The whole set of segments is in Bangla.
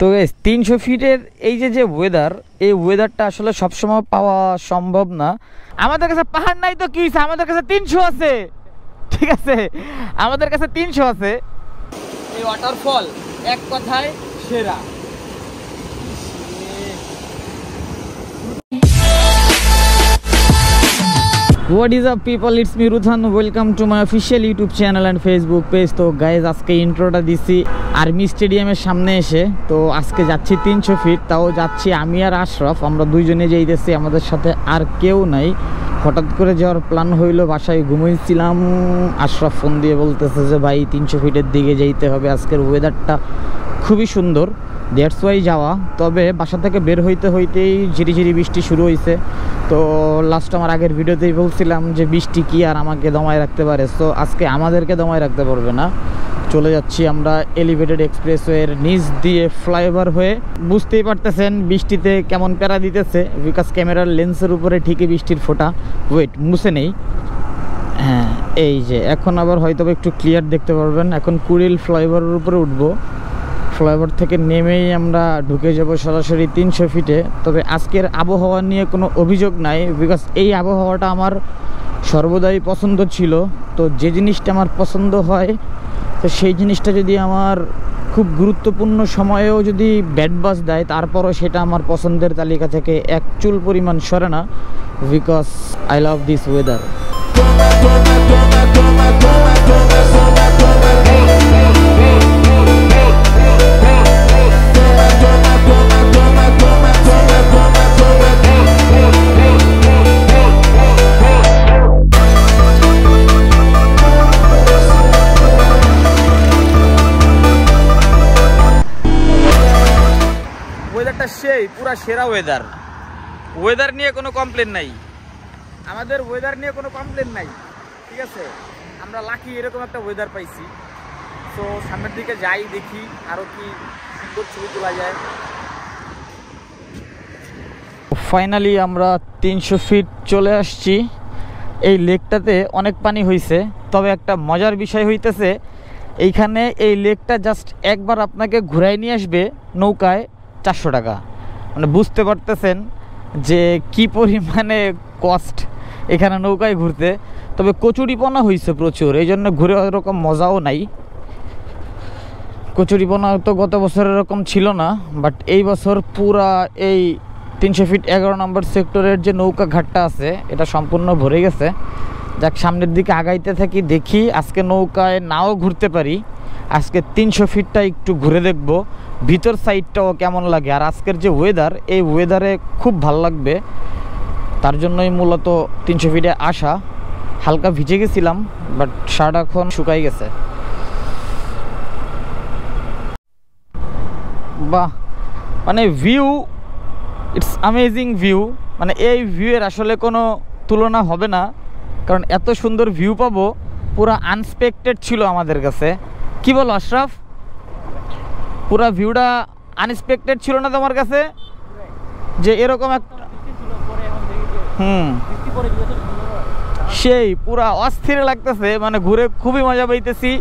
তো 300 ফিটের এই যে ওয়েদার, এই ওয়েদারটা আসলে সবসময় পাওয়া সম্ভব না। আমাদের কাছে পাহাড় নাই তো কি হয়েছে, আমাদের কাছে 300 আছে, ঠিক আছে, আমাদের কাছে 300 আছে। এই ওয়াটারফল এক কথায় সেরা। What is up people, it's me Ruthan, welcome to my official YouTube channel and Facebook page। তো গাইজ আজকে ইন্ট্রোটা দিছি আর্মি স্টেডিয়ামের সামনে এসে। তো আজকে যাচ্ছি 300 ফিট, তাও যাচ্ছি আমি আর আশরাফ, আমরা দুইজনে যাইতেছি, আমাদের সাথে আর কেউ নাই। হঠাৎ করে যাওয়ার প্ল্যান হইলো, বাসায় ঘুমিয়েছিলাম, আশরাফ ফোন দিয়ে বলতেছে যে ভাই 300 ফিটের দিকে যাইতে হবে, আজকের ওয়েদারটা খুবই সুন্দর, দ্যাটস ওয়াই যাওয়া। তবে বাসা থেকে বের হইতেই ঝিরিঝিরি বৃষ্টি শুরু হয়েছে। তো লাস্ট আমার আগের ভিডিওতেই বলছিলাম যে বৃষ্টি কি আর আমাকে দমায় রাখতে পারে, সো আজকে আমাদেরকে দমায় রাখতে পারবে না। চলে যাচ্ছি আমরা এলিভেটেড এক্সপ্রেসওয়ের নিচ দিয়ে ফ্লাইওভার হয়ে। বুঝতেই পারতেছেন বৃষ্টিতে কেমন প্যারা দিতেছে, বিকজ ক্যামেরার লেন্সের উপরে ঠিকই বৃষ্টির ফোঁটা ওয়েট মুছে নেই। হ্যাঁ, এই যে এখন আবার হয়তো একটু ক্লিয়ার দেখতে পারবেন। এখন কুড়িল ফ্লাইওভারের উপরে উঠবো, ফ্লাইওভার থেকে নেমেই আমরা ঢুকে যাব সরাসরি 300 ফিটে। তবে আজকের আবহাওয়া নিয়ে কোনো অভিযোগ নাই, বিকজ এই আবহাওয়াটা আমার সর্বদাই পছন্দ ছিল। তো যে জিনিসটা আমার পছন্দ হয়, তো সেই জিনিসটা যদি আমার খুব গুরুত্বপূর্ণ সময়েও যদি ব্যাড বাজ দেয়, তারপরও সেটা আমার পছন্দের তালিকা থেকে এক চুল পরিমাণ সরে না, because I love this weather. ওয়েদারটা সেই পুরা সেরা ওয়েদার, ওয়েদার নিয়ে কোনো কমপ্লেন নাই, আমাদের ওয়েদার নিয়ে কোনো কমপ্লেন নাই, ঠিক আছে। আমরা লাকি এরকম একটা ওয়েদার পাইছি। তো সামনের দিকে যাই, দেখি আরও কি সুন্দর ছবি তোলা যায়। ফাইনালি আমরা 300 ফিট চলে আসছি। এই লেকটাতে অনেক পানি হয়েছে, তবে একটা মজার বিষয় হইতেছে, এইখানে এই লেকটা জাস্ট একবার আপনাকে ঘুরাই নিয়ে আসবে নৌকায় 400 টাকা। মানে বুঝতে পারতেছেন যে কি পরিমাণে কস্ট এখানে নৌকায় ঘুরতে। তবে কচুরিপনা হয়েছে প্রচুর, এই জন্য ঘুরে ওরকম মজাও নাই। কচুরিপনা তো গত বছর এরকম ছিল না, বাট এই বছর পুরা এই 300 ফিট 11 নম্বর সেক্টরের যে নৌকা ঘাটটা আছে, এটা সম্পূর্ণ ভরে গেছে। যাক, সামনের দিকে আগাইতে থাকি, দেখি আজকে নৌকায় নাও ঘুরতে পারি। আজকে 300 ফিটটা একটু ঘুরে দেখব, ভিতর সাইডটাও কেমন লাগে। আর আজকের যে ওয়েদার, এই ওয়েদারে খুব ভাল লাগবে, তার জন্যই মূলত 300 ফিটে আসা। হালকা ভিজে গেছিলাম, বাট শার্ট এখন শুকাই গেছে। বাহ, মানে ভিউ, ইটস অ্যামেজিং ভিউ। মানে এই ভিউয়ের আসলে কোনো তুলনা হবে না, কারণ এত সুন্দর ভিউ পাবো পুরা আনএক্সপেক্টেড ছিল আমাদের কাছে। কি বলো আশরাফ, পুরা ভিউটা আনএক্সপেক্টেড ছিল না তোমার কাছে যে এরকম একটা? সেই পুরা অস্থির লাগতেছে, মানে ঘুরে খুবই মজা পাইতেছি।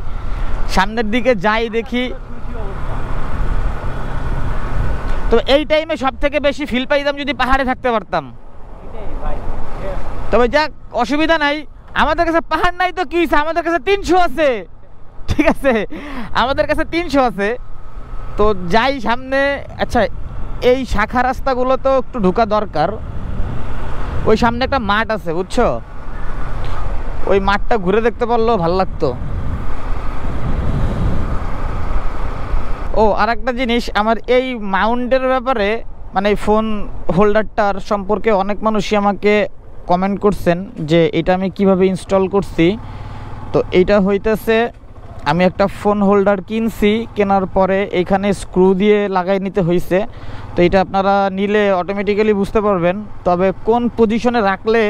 সামনের দিকে যাই, দেখি। তো এই টাইমে সব থেকে বেশি ফিল পাইতাম যদি পাহাড়ে থাকতে পারতাম। তবে যাক, অসুবিধা নাই, আমাদের কাছে পাহাড় নাই তো কি হয়েছে, আমাদের কাছে 300 আছে, ঠিক আছে, আমাদের কাছে 300 আছে। তো যাই সামনে। আচ্ছা, এই শাখা রাস্তাগুলো তো একটু ঢোকা দরকার। ওই সামনে একটা মাঠ আছে, বুঝছো, ওই মাঠটা ঘুরে দেখতে পারলেও ভালো লাগতো। ও আর একটা জিনিস, আমার এই মাউন্টের ব্যাপারে, মানে ফোন হোল্ডারটার সম্পর্কে অনেক মানুষই আমাকে কমেন্ট করছেন যে এটা আমি কিভাবে ইনস্টল করছি। তো এইটা হইতেছে, আমি একটা ফোন হোল্ডার কিনছি, কেনার পরে এইখানে স্ক্রু দিয়ে লাগাই নিতে হয়েছে। তো এটা আপনারা নিলে অটোমেটিক্যালি বুঝতে পারবেন। তবে কোন পজিশনে রাখলে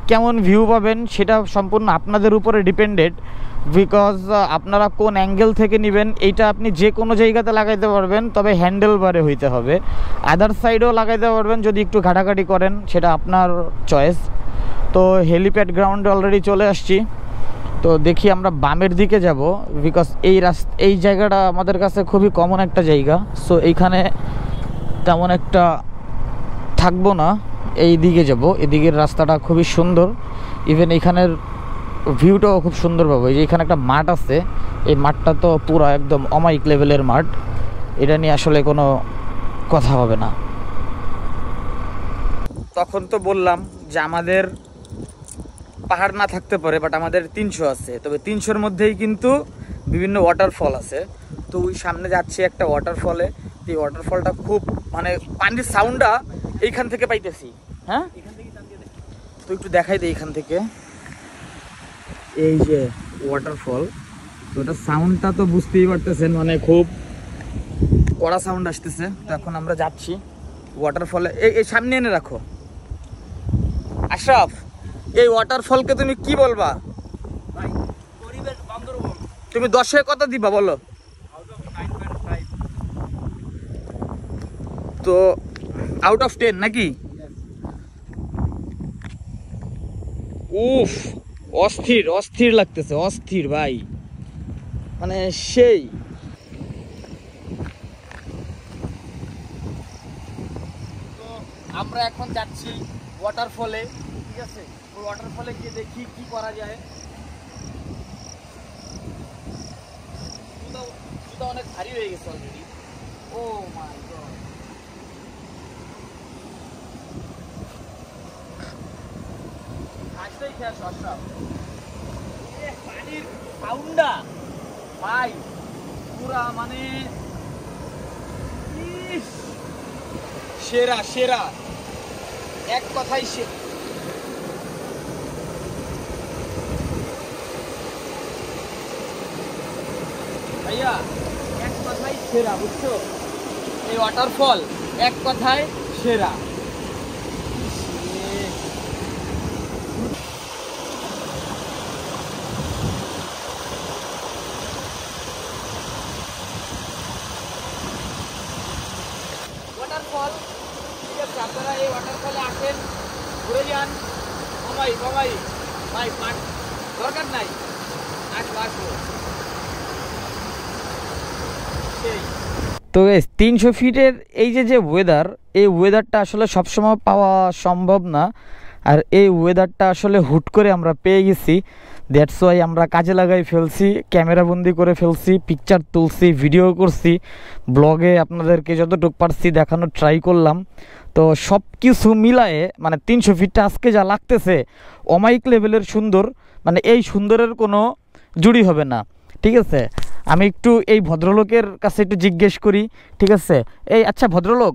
কেমন ভিউ পাবেন সেটা সম্পূর্ণ আপনাদের উপরে ডিপেন্ডেড, বিকজ আপনারা কোন অ্যাঙ্গেল থেকে নেবেন এইটা আপনি যে কোনো জায়গাতে লাগাইতে পারবেন, তবে হ্যান্ডেল বারে হইতে হবে। আদার সাইডেও লাগাইতে পারবেন যদি একটু ঘাটাঘাটি করেন, সেটা আপনার চয়েস। তো হেলিপ্যাড গ্রাউন্ডে অলরেডি চলে আসছি। তো দেখি আমরা বামের দিকে যাব, বিকজ এই জায়গাটা আমাদের কাছে খুবই কমন একটা জায়গা। সো এইখানে তেমন একটা থাকবো না, এই দিকে যাব। এদিকের রাস্তাটা খুবই সুন্দর, ইভেন এইখানের ভিউটাও খুব সুন্দর পাবো। এই যে এখানে একটা মাঠ আছে, এই মাঠটা তো পুরো একদম অমাইক লেভেলের মাঠ, এটা নিয়ে আসলে কোনো কথা হবে না। তখন তো বললাম যে আমাদের পাহাড় না থাকতে পারে, বাট আমাদের 300 আছে, তবে 300-র মধ্যেই কিন্তু বিভিন্ন ওয়াটারফল আছে। তো ওই সামনে যাচ্ছি একটা ওয়াটারফলে, এই ওয়াটারফলটা খুব মানে পানির সাউন্ডটা এইখান থেকে পাইতেছি। হ্যাঁ, তো একটু দেখাই দিই এখান থেকে, এই যে ওয়াটারফল, তো ওটার সাউন্ডটা তো বুঝতেই পারতেছেন, মানে খুব কড়া সাউন্ড আসতেছে। তো এখন আমরা যাচ্ছি ওয়াটারফলে। এই সামনে এনে রাখো আশরাফ, এই ওয়াটারফলকে তুমি কি বলবা? তুমি 10-এ কত দিবা বলো? তো আউট অফ 10 নাকি? উফ, অস্থির অস্থির লাগতেছে, অস্থির ভাই, মানে সেই। তো আমরা এখন যাচ্ছি ওয়াটারফলে, ঠিক আছে? ওই ওয়াটারফলে গিয়ে দেখি কি করা যায়। জুতা অনেক ভারী হয়ে গেছে অলরেডি। ও মাই গড, আসলেই খেয়াল আশরাফ, পানির সাউন্ডটা ভাই পুরা মানে সেরা সেরা, এক কথাই সেরা। ভাইয়া এক কথাই সেরা, বুঝছো? এই ওয়াটারফল এক কথায় সেরা। ওয়াটারফল, ঠিক আছে, আপনারা এই ওয়াটারফলে আসেন, ঘুরে যান। বাবাই বাবাই ভাই, দরকার নাই, আসবো আসবো। তো 300 ফিটের এই যে ওয়েদার, এই ওয়েদারটা আসলে সবসময় পাওয়া সম্ভব না, আর এই ওয়েদারটা আসলে হুট করে আমরা পেয়ে গেছি। দ্যাটস ওয়াই আমরা কাজে লাগাই ফেলছি, ক্যামেরা বন্দি করে ফেলছি, পিকচার তুলছি, ভিডিও করছি, ব্লগে আপনাদেরকে যতটুকু পারছি দেখানোর ট্রাই করলাম। তো সব কিছু মিলায়ে মানে 300 ফিটটা আজকে যা লাগতেছে অমাইক লেভেলের সুন্দর, মানে এই সুন্দরের কোনো জুড়ি হবে না, ঠিক আছে? আমি একটু এই ভদ্রলোকের কাছে একটু জিজ্ঞেস করি, ঠিক আছে? এই আচ্ছা ভদ্রলোক,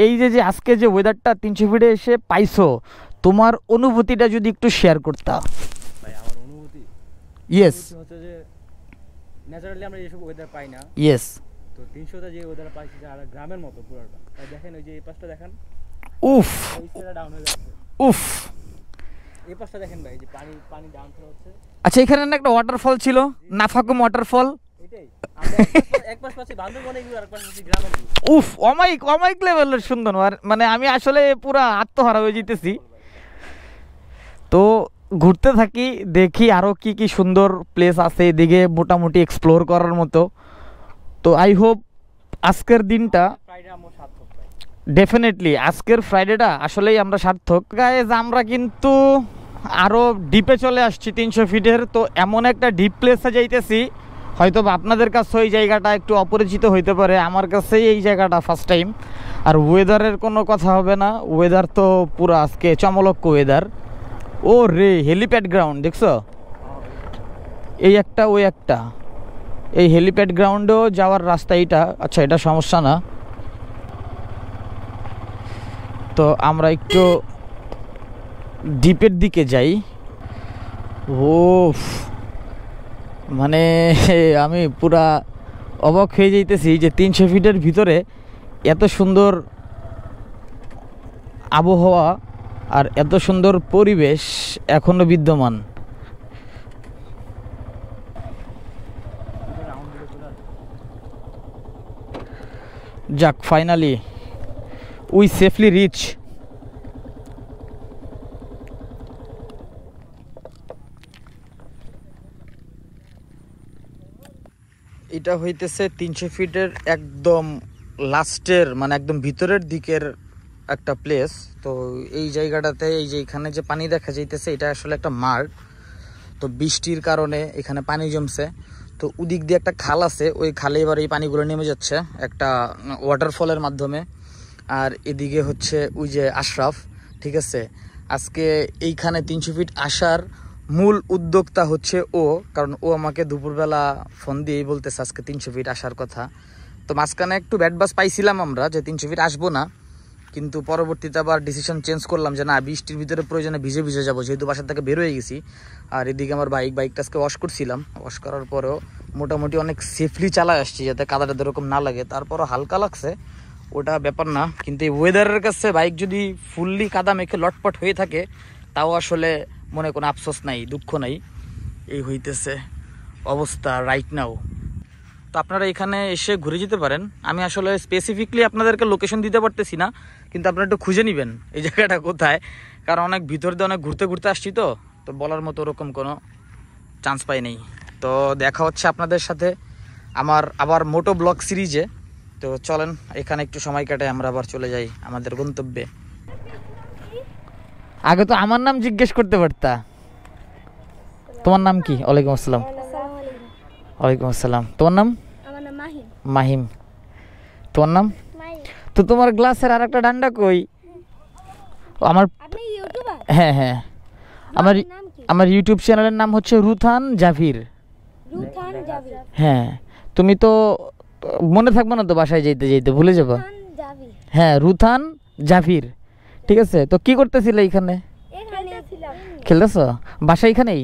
এই যে আজকে যে ওয়েদারটা 300 ফিটে এসে পাইছো, তোমার অনুভূতিটা যদি একটু শেয়ার করতা। ভাই আমার অনুভূতি, ইয়েস, হচ্ছে যে ন্যাচারালি আমরা এইসব ওয়েদার পাই না। ইয়েস। তো 300টা যে ওয়েদার পাইছি, আর গ্রামের মতো পুরোটা। তাই দেখেন ওই যে এই পাশটা দেখেন, উফ ওই সাইডটা ডাউন হয়ে যাচ্ছে। উফ, এই পাশটা দেখেন ভাই, যে পানি ডাউন হচ্ছে। আচ্ছা এখানে না একটা ওয়াটারফল ছিল, নাফাকুম ওয়াটারফল, এটাই আমরা এক পাশ পাচ্ছি বান্দরবনে ভিউ, আর এক পাশ পাচ্ছি গ্রামের ভিউ। উফ, অমাইক লেভেলের সুন্দর। মানে আমি আসলে পুরা আত্মহারা হয়ে যেতেছি। তো ঘুরতে থাকি, দেখি আরও কি সুন্দর প্লেস আছে এদিকে মোটামুটি এক্সপ্লোর করার মতো। তো আই হোপ আজকের দিনটা ডেফিনেটলি, আজকের ফ্রাইডেটা আসলেই আমরা সার্থক। গাইজ আমরা কিন্তু আরও ডিপে চলে আসছি 300 ফিটের। তো এমন একটা ডিপ প্লেসে যাইতেছি, হয়তো আপনাদের কাছে ওই জায়গাটা একটু অপরিচিত হইতে পারে, আমার কাছে এই জায়গাটা ফার্স্ট টাইম। আর ওয়েদারের কোনো কথা হবে না, ওয়েদার তো পুরো আজকে চমলক্ষ ওয়েদার। ও রে, হেলিপ্যাড গ্রাউন্ড দেখছো, এই একটা ওই একটা, এই হেলিপ্যাড গ্রাউন্ডেও যাওয়ার রাস্তা এইটা। আচ্ছা এটা সমস্যা না। তো আমরা একটু ডিপের দিকে যাই। ও মানে আমি পুরা অবাক হয়ে যাইতেছি যে 300 ফিটের ভিতরে এত সুন্দর আবহাওয়া আর এত সুন্দর পরিবেশ এখনো বিদ্যমান। যাক, ফাইনালি উই সেফলি রিচ। এইটা হইতেছে 300 ফিটের একদম লাস্টের মানে একদম ভিতরের দিকের একটা প্লেস। তো এই জায়গাটাতে এই যে এখানে যে পানি দেখা যাইতেছে এটা আসলে একটা মার্গ। তো বৃষ্টির কারণে এখানে পানি জমছে, তো ওদিক দিয়ে একটা খাল আছে, ওই খালে এবার এই পানিগুলো নেমে যাচ্ছে একটা ওয়াটারফলের মাধ্যমে। আর এদিকে হচ্ছে ওই যে আশরাফ, ঠিক আছে। আজকে এইখানে 300 ফিট আসার মূল উদ্যোক্তা হচ্ছে ও, কারণ ও আমাকে দুপুরবেলা ফোন দিয়েই বলতেছে আজকে 300 ফিট আসার কথা। তো মাঝখানে একটু ব্যাড বাস পাইছিলাম আমরা যে 300 ফিট আসবো না, কিন্তু পরবর্তীতে আবার ডিসিশন চেঞ্জ করলাম যে না, বৃষ্টির ভিতরে প্রয়োজনে ভিজে ভিজে যাবো, যেহেতু বাসার থেকে বের হয়ে গেছি। আর এদিকে আমার বাইকটা আজকে ওয়াশ করছিলাম, ওয়াশ করার পরেও মোটামুটি অনেক সেফলি চালায় আসছি যাতে কাদাটা এরকম না লাগে। তারপরও হালকা লাগছে, ওটা ব্যাপার না। কিন্তু এই ওয়েদারের কাছে বাইক যদি ফুললি কাদা মেখে লটপট হয়ে থাকে তাও আসলে মনে কোনো আফসোস নাই, দুঃখ নাই। এই হইতেছে অবস্থা রাইট নাও। তো আপনারা এখানে এসে ঘুরে যেতে পারেন। আমি আসলে স্পেসিফিকলি আপনাদেরকে লোকেশন দিতে পারতেছি না, কিন্তু আপনারা একটু খুঁজে নেবেন এই জায়গাটা কোথায়, কারণ অনেক ভিতর দিয়ে অনেক ঘুরতে ঘুরতে আসছি তো বলার মতো ওরকম কোনো চান্স পাই নেই। তো দেখা হচ্ছে আপনাদের সাথে আমার আবার মোটো ব্লগ সিরিজে। তো চলেন এখানে একটু সময় কাটাই, আমরা আবার চলে যাই আমাদের গন্তব্যে। আগে তো আমার নাম জিজ্ঞেস করতে পারতা। তোমার নাম কি? ওয়ালাইকুম আসসালাম। ওয়ালাইকুম আসসালাম। তোমার নাম? আমার নাম মাহিম। মাহিম। তোমার নাম? তো তোমার গ্লাসের আর একটা ডান্ডা কই? আমার আপনি ইউটিউবার? হ্যাঁ হ্যাঁ, আমার ইউটিউব চ্যানেলের নাম হচ্ছে রুথান জাভির। রুথান জাভির? হ্যাঁ। তুমি তো মনে থাকবে না তো, বাসায় যেতে যেতে ভুলে যাবো। হ্যাঁ, রুথান জাভির, ঠিক আছে। তো কি করতেছিলে এখানে? এখানে ছিলাম। খেলতেছো? বাসা এখানেই?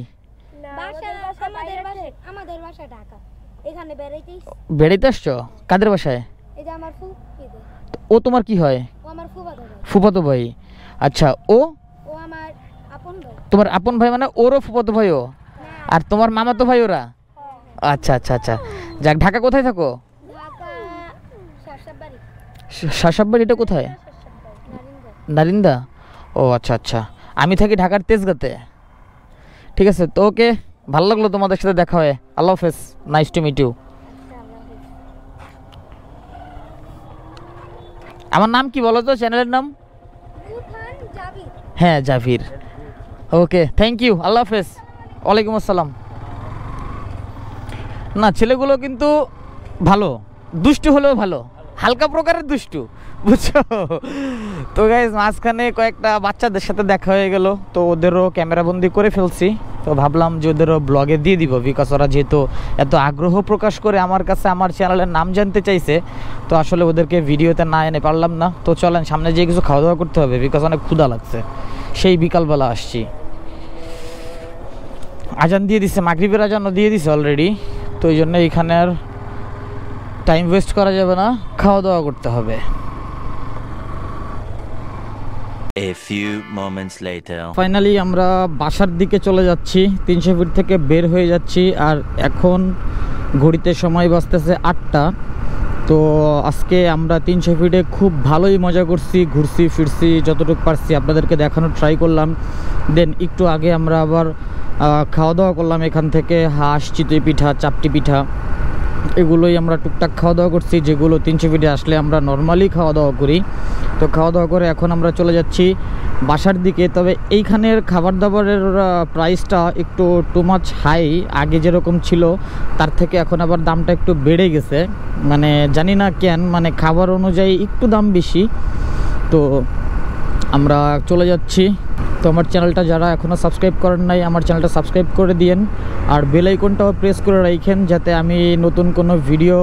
আমাদের বাসা ঢাকা। এখানে বেড়াইতে আসছো? কাদের বাসায়? এই যে আমার ফুফু। ও তোমার কি হয়? ও আমার ফুফাতো ভাই। ফুফাতো ভাই। আচ্ছা, ও আমার আপন ভাই। তোমার আপন ভাই মানে ওরও ফুফাতো ভাইও? আর তোমার মামাতো ভাই ওরা? আচ্ছা আচ্ছা আচ্ছা। যাক, ঢাকা কোথায় থাকো? ঢাকা শাসাববাড়ি। শাসাববাড়ি এটা কোথায়? নারিন্দা। ও আচ্ছা আচ্ছা, আমি থাকি ঢাকার তেজগাঁতে। ঠিক আছে, তো ওকে, ভালো লাগলো তোমাদের সাথে দেখা হয়। আল্লাহ হাফেজ, নাইস টু মিট ইউ। আমার নাম কি বলো তো, চ্যানেলের নাম? হ্যাঁ, জাভির। ওকে, থ্যাংক ইউ, আল্লাহ হাফেজ। ওয়ালাইকুম আসসালাম। না, ছেলেগুলো কিন্তু ভালো, দুষ্টু হলেও ভালো, হালকা প্রকারের দুষ্টু, বুঝছো। তো গাইজ, মাঝখানে কয়েকটা বাচ্চাদের সাথে দেখা হয়ে গেল, তো ওদেরও ক্যামেরাবন্দি করে ফেলছি। তো ভাবলাম যে ওদেরও ব্লগে দিয়ে দিব, বিকজ ওরা যেহেতু এত আগ্রহ প্রকাশ করে আমার কাছে আমার চ্যানেলের নাম জানতে চাইছে, তো আসলে ওদেরকে ভিডিওতে না এনে পারলাম না। তো চলেন সামনে যেয়ে কিছু খাওয়া দাওয়া করতে হবে, বিকজ অনেক ক্ষুধা লাগছে, সেই বিকালবেলা আসছি। আজান দিয়ে দিছে, মাগরিবের আজানও দিয়ে দিছে অলরেডি। তো এই জন্য এইখানে আর টাইম ওয়েস্ট করা যাবে না, খাওয়া দাওয়া করতে হবে। A few moments later. Finally আমরা বাসার দিকে চলে যাচ্ছি, 300 ফিট থেকে বের হয়ে যাচ্ছি। আর এখন ঘড়িতে সময় বাজতেছে 8টা। তো আজকে আমরা 300 ফিটে খুব ভালোই মজা করছি, ঘুরছি ফিরছি যতটুকু পারছি, আপনাদেরকে দেখানোর ট্রাই করলাম। দেন একটু আগে আমরা আবার খাওয়া দাওয়া করলাম এখান থেকে, হাঁস, চিতই পিঠা, চাপটি পিঠা, এগুলোই আমরা টুকটাক খাওয়া দাওয়া করছি, যেগুলো 300 ফিটে আসলে আমরা নর্মালি খাওয়া দাওয়া করি। তো খাওয়া দাওয়া করে এখন আমরা চলে যাচ্ছি বাসার দিকে। তবে এইখানের খাবার দাবারের প্রাইসটা একটু টু মাচ হাই, আগে যেরকম ছিল তার থেকে এখন আবার দামটা একটু বেড়ে গেছে, মানে জানি না কেন, মানে খাবার অনুযায়ী একটু দাম বেশি। তো আমরা চলে যাচ্ছি। তো আমার চ্যানেলটা যারা এখনও সাবস্ক্রাইব করেন নাই, আমার চ্যানেলটা সাবস্ক্রাইব করে দিয়েন, আর বেল আইকনটাও প্রেস করে রাখেন, যাতে আমি নতুন কোনো ভিডিও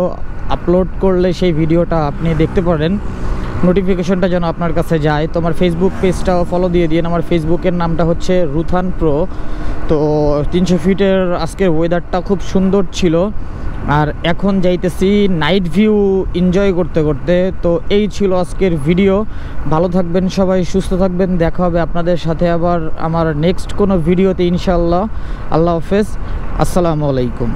আপলোড করলে সেই ভিডিওটা আপনি দেখতে পারেন, নোটিফিকেশনটা যেন আপনার কাছে যায়। তো আমার ফেসবুক পেজটাও ফলো দিয়ে দিন, আমার ফেসবুকের নামটা হচ্ছে রুথান প্রো। তো 300 ফিটের আজকের ওয়েদারটা খুব সুন্দর ছিল, আর এখন যাইতেছি নাইট ভিউ এনজয় করতে করতে। তো এই ছিল আজকের ভিডিও। ভালো থাকবেন সবাই, সুস্থ থাকবেন, দেখা হবে আপনাদের সাথে আবার আমার নেক্সট কোনো ভিডিওতে ইনশাআল্লাহ। আল্লাহ হাফেজ, আসসালামু আলাইকুম।